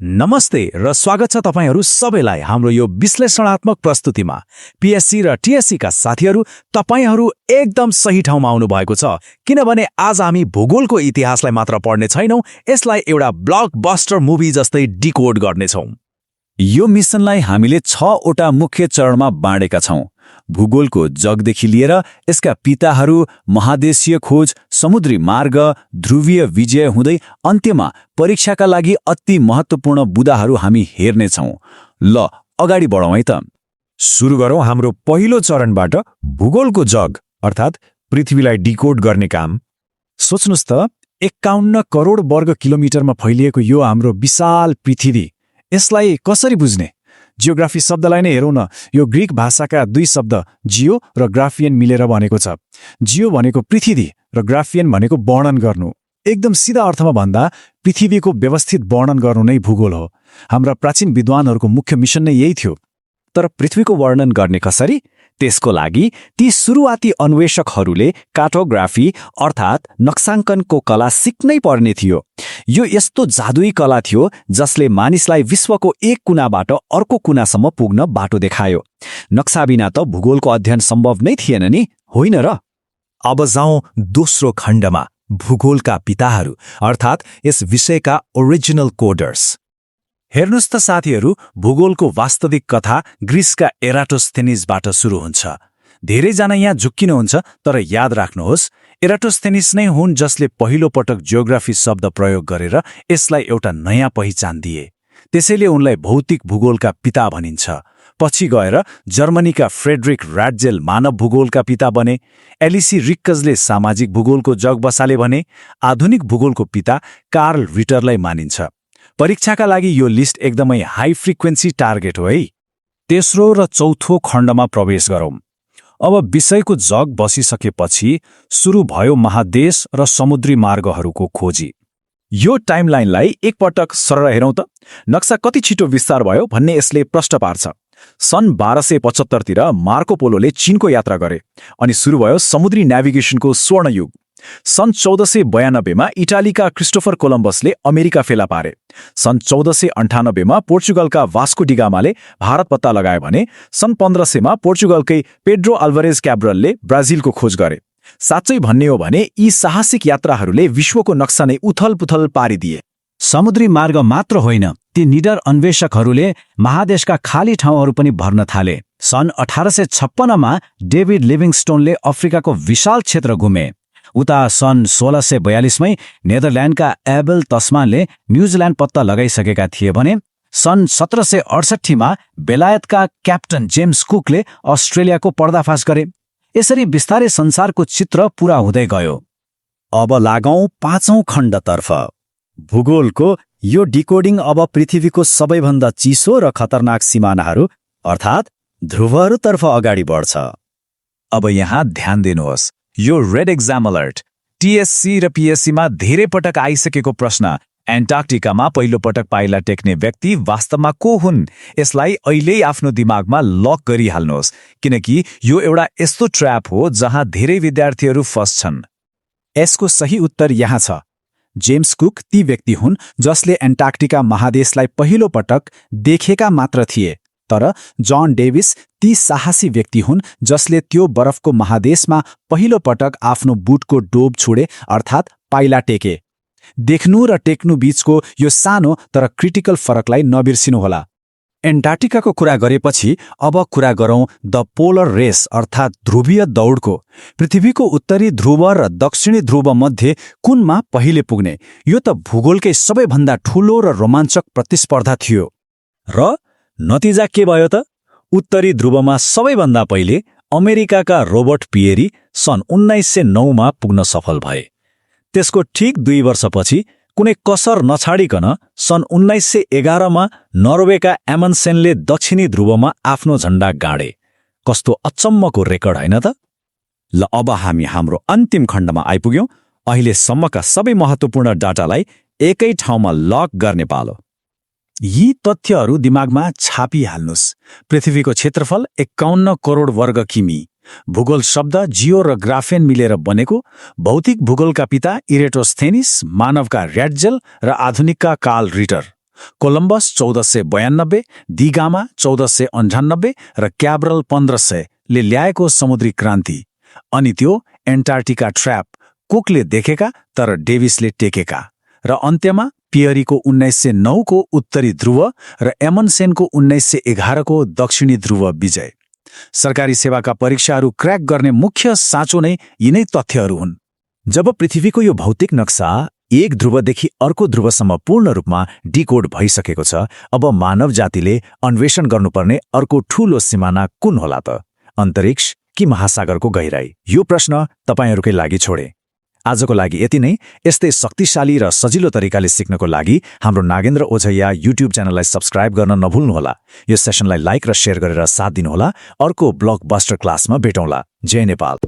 नमस्ते र स्वागत छ तपाईहरू सबैलाई हाम्रो यो विश्लेषणात्मक प्रस्तुतिमा। पीएससी र टीएससी का साथीहरू तपाईहरू एकदम सही ठाउँमा आउनु भएको छ, किनभने आज हामी भूगोलको इतिहासलाई मात्र पढ्ने छैनौं, यसलाई एउटा ब्लकबस्टर मुभी जस्तै डिकोड गर्नेछौं। यो मिसनलाई हामीले 6 वटा मुख्य चरणमा बाँडेका छौं। भूगोलको जगदेखि लिएर यसका पिताहरू, महादेशीय खोज, समुद्री मार्ग, ध्रुवीय विजय हुँदै अन्त्यमा परीक्षाका लागि अति महत्त्वपूर्ण बुदाहरू हामी हेर्नेछौं। ल अगाडि बढौँ है त। सुरु गरौँ हाम्रो पहिलो चरणबाट, भूगोलको जग अर्थात् पृथ्वीलाई डिकोड गर्ने काम। सोच्नुस् त, 51 करोड वर्ग किलोमिटरमा फैलिएको यो हाम्रो विशाल पृथ्वी, यसलाई कसरी बुझ्ने? जियोग्राफी शब्दलाई नै हेरौँ न। यो ग्रीक भाषाका दुई शब्द जियो र ग्राफियन मिलेर बनेको छ। जियो भनेको पृथ्वी र ग्राफियन भनेको वर्णन गर्नु। एकदम सिधा अर्थमा भन्दा पृथ्वीको व्यवस्थित वर्णन गर्नु नै भूगोल हो। हाम्रा प्राचीन विद्वानहरूको मुख्य मिसन नै यही थियो। तर पृथ्वीको वर्णन गर्ने कसरी? त्यसको लागि ती सुरुवाती अन्वेषकहरूले कार्टोग्राफी अर्थात् नक्साङ्कनको कला सिक्नै पर्ने थियो। यो यस्तो जादुई कला थियो जसले मानिसलाई विश्वको एक कुनाबाट अर्को कुनासम्म पुग्न बाटो देखायो। नक्सा बिना त भूगोलको अध्ययन सम्भव नै थिएन नि, होइन र? अब जाउँ दोस्रो खण्डमा, भूगोलका पिताहरू अर्थात् यस विषयका ओरिजिनल कोडर्स। हेर्नुस् त साथीहरू, भूगोलको वास्तविक कथा ग्रीसका एराटोस्थेनिसबाट सुरु हुन्छ। धेरैजना यहाँ झुक्किनुहुन्छ, तर याद राख्नुहोस्, एराटोस्थेनिस नै हुन् जसले पहिलो पटक जियोग्राफी शब्द प्रयोग गरेर यसलाई एउटा नयाँ पहिचान दिए। त्यसैले उनलाई भौतिक भूगोलका पिता भनिन्छ। पछि गएर जर्मनीका फ्रेडरिक र्याट्जेल मानव भूगोलका पिता बने। एलिसी रिक्कजले सामाजिक भूगोलको जग बसाले भने। आधुनिक भूगोलको पिता कार्ल रिटरलाई मानिन्छ। परीक्षाका लागि यो लिस्ट एकदमै हाई फ्रिक्वेन्सी टार्गेट हो है। तेस्रो र चौथो खण्डमा प्रवेश गरौँ। अब विषयको जग बसिसकेपछि सुरु भयो महादेश र समुद्री मार्गहरूको खोजी। यो टाइमलाइनलाई एकपटक सरर हेरौँ त। नक्सा कति छिटो विस्तार भयो भन्ने यसले प्रश्न पार्छ। सन् 1275 तिर मार्को पोलोले चीनको यात्रा गरे अनि सुरु भयो समुद्री नेभिगेसनको स्वर्णयुग। सन् 1492 मा इटालीका क्रिस्टोफर कोलम्बसले अमेरिका फेला पारे। सन् 1498 मा पोर्चुगलका वास्को डिगामाले भारत पत्ता लगाए भने सन् 1500 मा पोर्चुगलकै पेड्रो अल्भरेज क्याब्रलले ब्राजिलको खोज गरे। साँच्चै भन्ने हो भने यी साहसिक यात्राहरूले विश्वको नक्सा नै उथलपुथल पारिदिए। समुद्री मार्ग मात्र होइन, ती निडर अन्वेषकहरूले महादेशका खाली ठाउँहरू पनि भर्न थाले। सन् 1856 मा डेभिड लिभिङस्टोनले अफ्रिकाको विशाल क्षेत्र घुमे। उता सन् 1642 मै नेदरल्यान्डका एबेल तस्मानले न्युजिल्यान्ड पत्ता लगाइसकेका थिए भने सन् 1768 मा बेलायतका क्याप्टन जेम्स कुकले अस्ट्रेलियाको पर्दाफास गरे। यसरी बिस्तारै संसारको चित्र पूरा हुँदै गयो। अब लागौं 5औं खण्डतर्फ। भूगोलको यो डिकोडिङ अब पृथ्वीको सबैभन्दा चिसो र खतरनाक सिमानाहरू अर्थात् ध्रुवहरूतर्फ अगाडि बढ्छ। अब यहाँ ध्यान दिनुहोस्, यो रेड एक्जाम अलर्ट। टीएससी र पीएससीमा धेरै पटक आइसकेको प्रश्न, एन्टार्क्टिकामा पहिलो पटक पाइला टेक्ने व्यक्ति वास्तवमा को हुन्? यसलाई अहिल्यै आफ्नो दिमागमा लक गरिहाल्नुहोस्, किनकि यो एउटा यस्तो ट्र्याप हो जहाँ धेरै विद्यार्थीहरू फस्छन्। यसको सही उत्तर यहाँ छ। जेम्स कुक ती व्यक्ति हुन् जसले एन्टार्क्टिका महादेशलाई पहिलो पटक देखेका मात्र थिए, तर जन डेभिस ती साहसी व्यक्ति हुन् जसले त्यो बरफको महादेशमा पहिलो पटक आफ्नो बुटको डोब छोडे अर्थात् पाइला टेके। देख्नु र टेक्नु बीचको यो सानो तर क्रिटिकल फरकलाई नबिर्सिनुहोला। एन्टार्क्टिकाको कुरा गरेपछि अब कुरा गरौँ द पोलर रेस अर्थात् ध्रुवीय दौडको। पृथ्वीको उत्तरी ध्रुव र दक्षिणी ध्रुव मध्ये कुनमा पहिले पुग्ने, यो त भूगोलकै सबैभन्दा ठूलो र रोमाञ्चक प्रतिस्पर्धा थियो। र नतिजा के भयो त? उत्तरी ध्रुवमा सबैभन्दा पहिले अमेरिकाका रोबर्ट पियरी सन् 1909 मा पुग्न सफल भए। त्यसको ठिक 2 वर्षपछि कुनै कसर नछाडिकन सन् 1911 मा नर्वेका एमन्सेनले दक्षिणी ध्रुवमा आफ्नो झण्डा गाडे। कस्तो अचम्मको रेकर्ड होइन त? ल अब हामी हाम्रो अन्तिम खण्डमा आइपुग्यौं। अहिलेसम्मका सबै महत्त्वपूर्ण डाटालाई एकै ठाउँमा लक गर्ने पालो। यी तथ्यहरू दिमागमा छापिहाल्नुस्। पृथ्वीको क्षेत्रफल 51 करोड वर्ग किमी। भूगोल शब्द जियो र ग्राफेन मिलेर बनेको। भौतिक भूगोलका पिता इरेटोस्थेनिस, मानवका र्याट्जेल र आधुनिकका कार्ल रिटर। कोलम्बस 1492, दिगामा 1498 र क्याब्रल 1500ले ल्याएको समुद्री क्रान्ति, अनि त्यो एन्टार्क्टिका ट्र्याप कुकले देखेका तर डेभिसले टेकेका, र अन्त्यमा पियरीको 1909 को उत्तरी ध्रुव र एमन्सेनको 1911 को दक्षिणी ध्रुव विजय। सरकारी सेवाका परीक्षाहरू क्र्याक गर्ने मुख्य साँचो नै यिनै तथ्यहरू हुन्। जब पृथ्वीको यो भौतिक नक्सा एक ध्रुवदेखि अर्को ध्रुवसम्म पूर्ण रूपमा डिकोड भइसकेको छ, अब मानव जातिले अन्वेषण गर्नुपर्ने अर्को ठूलो सिमाना कुन होला त? अन्तरिक्ष कि महासागरको गहिराई? यो प्रश्न तपाईहरूकै लागि छोडे। आजको लागि यति नै। यस्तै शक्तिशाली र सजिलो तरिकाले सिक्नको लागि हाम्रो नागेन्द्र ओझैया युट्युब च्यानललाई सब्स्क्राइब गर्न नभुल्नुहोला। यो सेसनलाई लाइक र शेयर गरेर साथ दिनुहोला। अर्को ब्लकबस्टर क्लासमा भेटौँला। जय नेपाल।